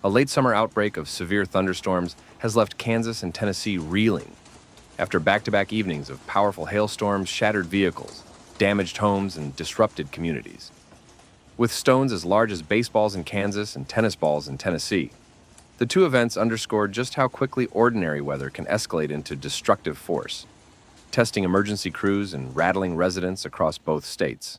A late summer outbreak of severe thunderstorms has left Kansas and Tennessee reeling after back-to-back evenings of powerful hailstorms shattered vehicles, damaged homes, and disrupted communities. With stones as large as baseballs in Kansas and tennis balls in Tennessee, the two events underscored just how quickly ordinary weather can escalate into destructive force, testing emergency crews and rattling residents across both states.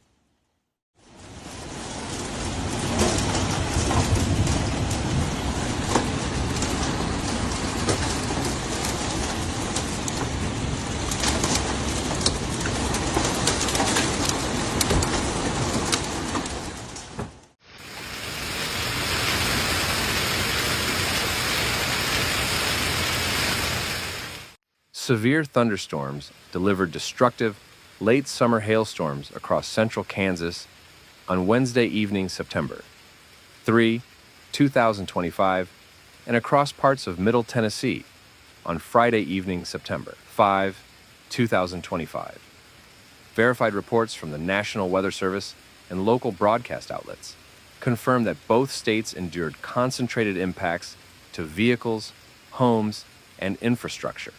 Severe thunderstorms delivered destructive, late summer hailstorms across central Kansas on Wednesday evening, September 3, 2025, and across parts of Middle Tennessee on Friday evening, September 5, 2025. Verified reports from the National Weather Service and local broadcast outlets confirm that both states endured concentrated impacts to vehicles, homes, and infrastructure,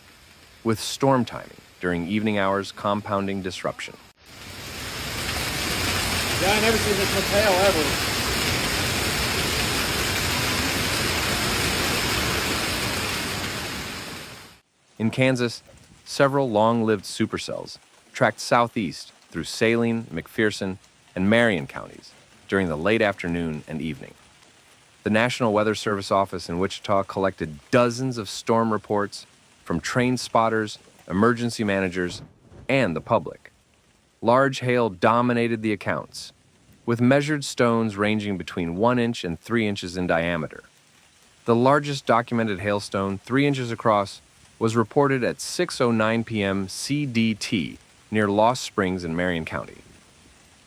with storm timing during evening hours compounding disruption. Yeah, I never seen this much hail ever. In Kansas, several long-lived supercells tracked southeast through Saline, McPherson, and Marion counties during the late afternoon and evening. The National Weather Service office in Wichita collected dozens of storm reports from trained spotters, emergency managers, and the public. Large hail dominated the accounts, with measured stones ranging between 1 inch and 3 inches in diameter. The largest documented hailstone, 3 inches across, was reported at 6:09 p.m. CDT near Lost Springs in Marion County.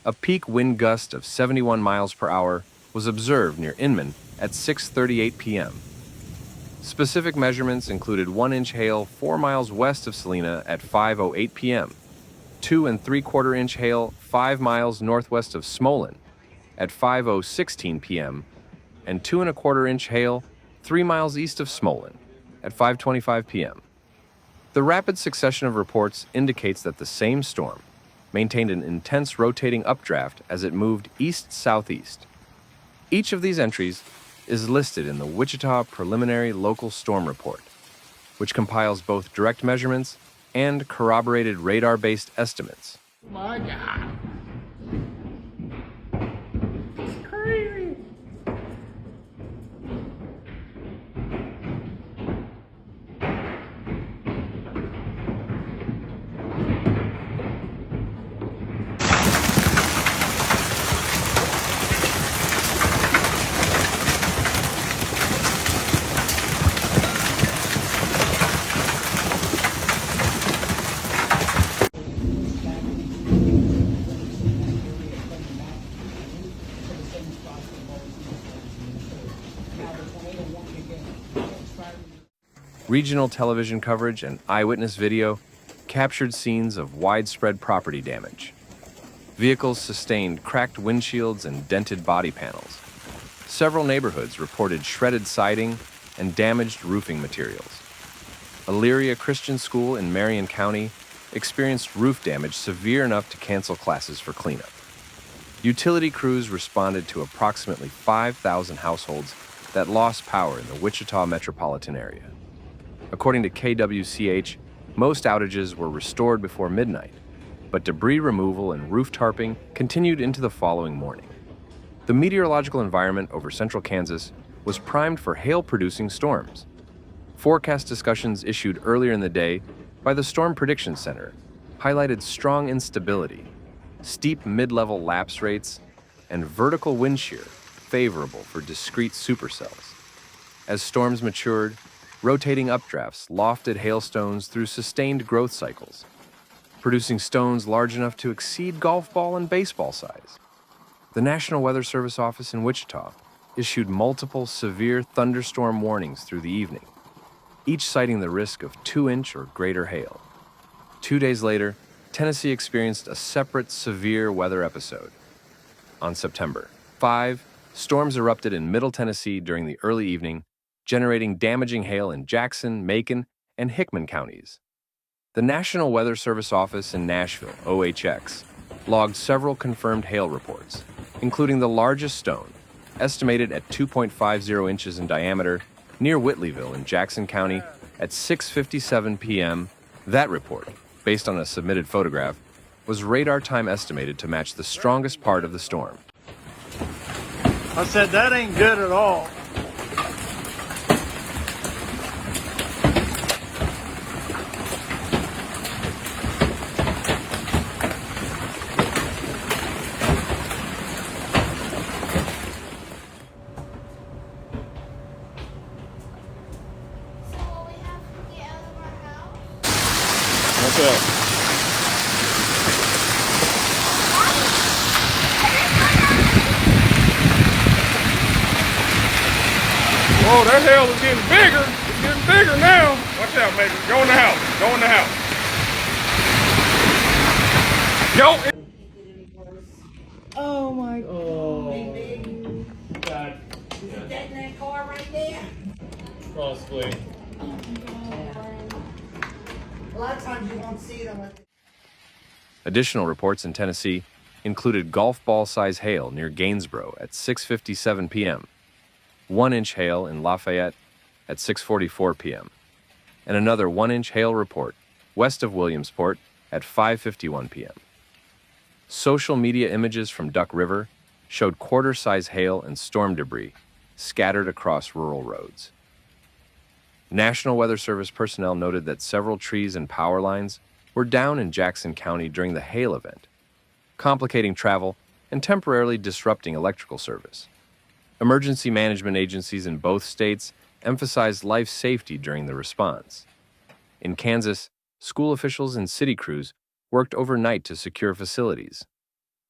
A peak wind gust of 71 miles per hour was observed near Inman at 6:38 p.m. Specific measurements included 1-inch hail 4 miles west of Salina at 5:08 p.m., 2 3/4 inch hail 5 miles northwest of Smolin at 5:16 p.m., and 2 1/4 inch hail 3 miles east of Smolin at 5:25 p.m. The rapid succession of reports indicates that the same storm maintained an intense rotating updraft as it moved east-southeast. Each of these entries is listed in the Wichita Preliminary Local Storm Report, which compiles both direct measurements and corroborated radar-based estimates. Oh my God. It's crazy. Regional television coverage and eyewitness video captured scenes of widespread property damage. Vehicles sustained cracked windshields and dented body panels. Several neighborhoods reported shredded siding and damaged roofing materials. Elyria Christian School in Marion County experienced roof damage severe enough to cancel classes for cleanup. Utility crews responded to approximately 5,000 households that lost power in the Wichita metropolitan area. According to KWCH, most outages were restored before midnight, but debris removal and roof tarping continued into the following morning. The meteorological environment over central Kansas was primed for hail-producing storms. Forecast discussions issued earlier in the day by the Storm Prediction Center highlighted strong instability, steep mid-level lapse rates, and vertical wind shear favorable for discrete supercells. As storms matured, rotating updrafts lofted hailstones through sustained growth cycles, producing stones large enough to exceed golf ball and baseball size. The National Weather Service office in Wichita issued multiple severe thunderstorm warnings through the evening, each citing the risk of 2-inch or greater hail. 2 days later, Tennessee experienced a separate severe weather episode. On September 5, storms erupted in Middle Tennessee during the early evening, generating damaging hail in Jackson, Macon, and Hickman counties. The National Weather Service office in Nashville, OHX, logged several confirmed hail reports, including the largest stone, estimated at 2.50 inches in diameter, near Whitleyville in Jackson County at 6:57 p.m. That report, based on a submitted photograph, was radar time estimated to match the strongest part of the storm. I said, that ain't good at all. What's up? Oh, that hail is getting bigger. It's getting bigger now. Watch out, baby. Go in the house. Go in the house. Yo. Oh my God. Is it that in that car right there? Possibly. A lot of times you won't see it unless. Additional reports in Tennessee included golf ball-size hail near Gainsboro at 6:57 p.m., 1-inch hail in Lafayette at 6:44 p.m., and another 1-inch hail report west of Williamsport at 5:51 p.m. Social media images from Duck River showed quarter-size hail and storm debris scattered across rural roads. National Weather Service personnel noted that several trees and power lines were down in Jackson County during the hail event, complicating travel and temporarily disrupting electrical service. Emergency management agencies in both states emphasized life safety during the response. In Kansas, school officials and city crews worked overnight to secure facilities,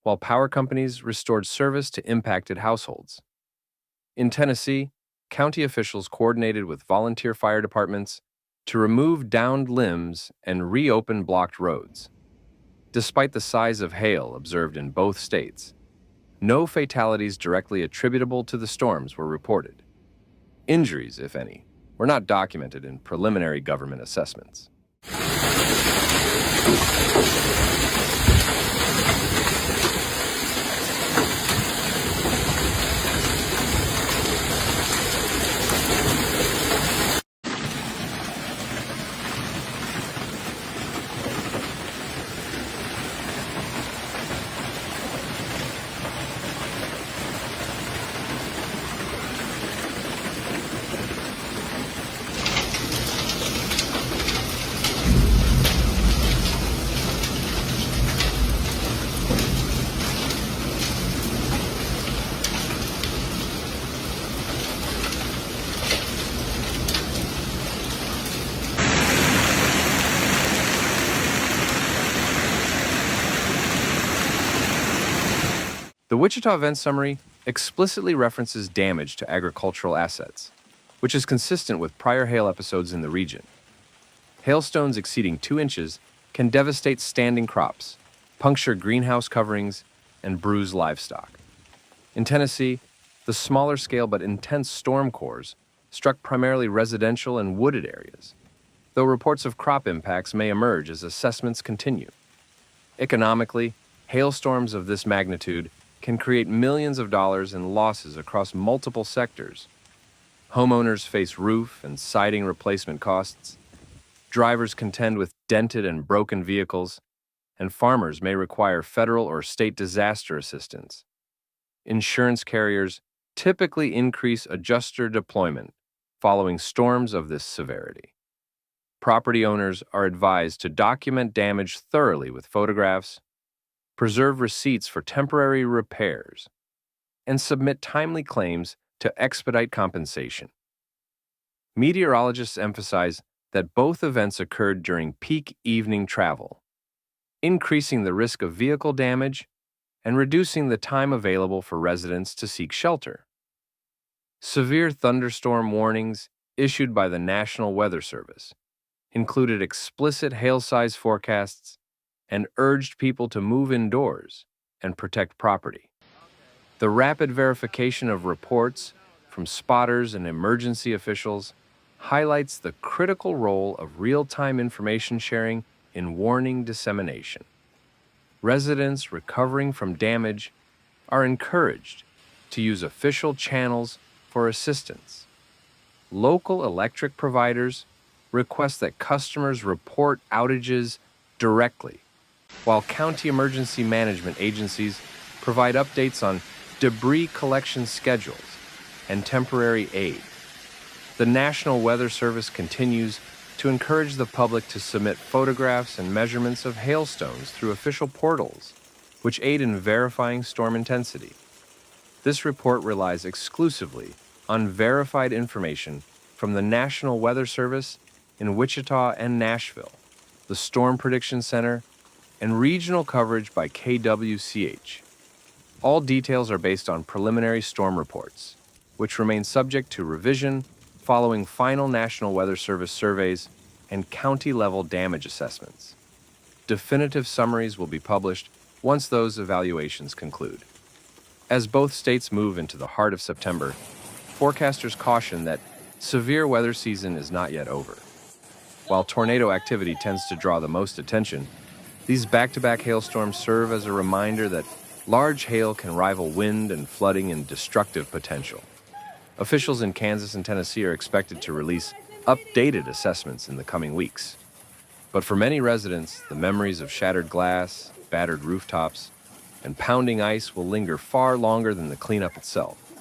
while power companies restored service to impacted households. In Tennessee, county officials coordinated with volunteer fire departments to remove downed limbs and reopen blocked roads. Despite the size of hail observed in both states, no fatalities directly attributable to the storms were reported. Injuries, if any, were not documented in preliminary government assessments. The Wichita Event Summary explicitly references damage to agricultural assets, which is consistent with prior hail episodes in the region. Hailstones exceeding 2 inches can devastate standing crops, puncture greenhouse coverings, and bruise livestock. In Tennessee, the smaller scale but intense storm cores struck primarily residential and wooded areas, though reports of crop impacts may emerge as assessments continue. Economically, hailstorms of this magnitude can create millions of dollars in losses across multiple sectors. Homeowners face roof and siding replacement costs, drivers contend with dented and broken vehicles, and farmers may require federal or state disaster assistance. Insurance carriers typically increase adjuster deployment following storms of this severity. Property owners are advised to document damage thoroughly with photographs, preserve receipts for temporary repairs, and submit timely claims to expedite compensation. Meteorologists emphasize that both events occurred during peak evening travel, increasing the risk of vehicle damage and reducing the time available for residents to seek shelter. Severe thunderstorm warnings issued by the National Weather Service included explicit hail-size forecasts and urged people to move indoors and protect property. The rapid verification of reports from spotters and emergency officials highlights the critical role of real-time information sharing in warning dissemination. Residents recovering from damage are encouraged to use official channels for assistance. Local electric providers request that customers report outages directly, while county emergency management agencies provide updates on debris collection schedules and temporary aid. The National Weather Service continues to encourage the public to submit photographs and measurements of hailstones through official portals, which aid in verifying storm intensity. This report relies exclusively on verified information from the National Weather Service in Wichita and Nashville, the Storm Prediction Center, and regional coverage by KWCH. All details are based on preliminary storm reports, which remain subject to revision following final National Weather Service surveys and county-level damage assessments. Definitive summaries will be published once those evaluations conclude. As both states move into the heart of September, forecasters caution that severe weather season is not yet over. While tornado activity tends to draw the most attention, these back-to-back hailstorms serve as a reminder that large hail can rival wind and flooding in destructive potential. Officials in Kansas and Tennessee are expected to release updated assessments in the coming weeks. But for many residents, the memories of shattered glass, battered rooftops, and pounding ice will linger far longer than the cleanup itself.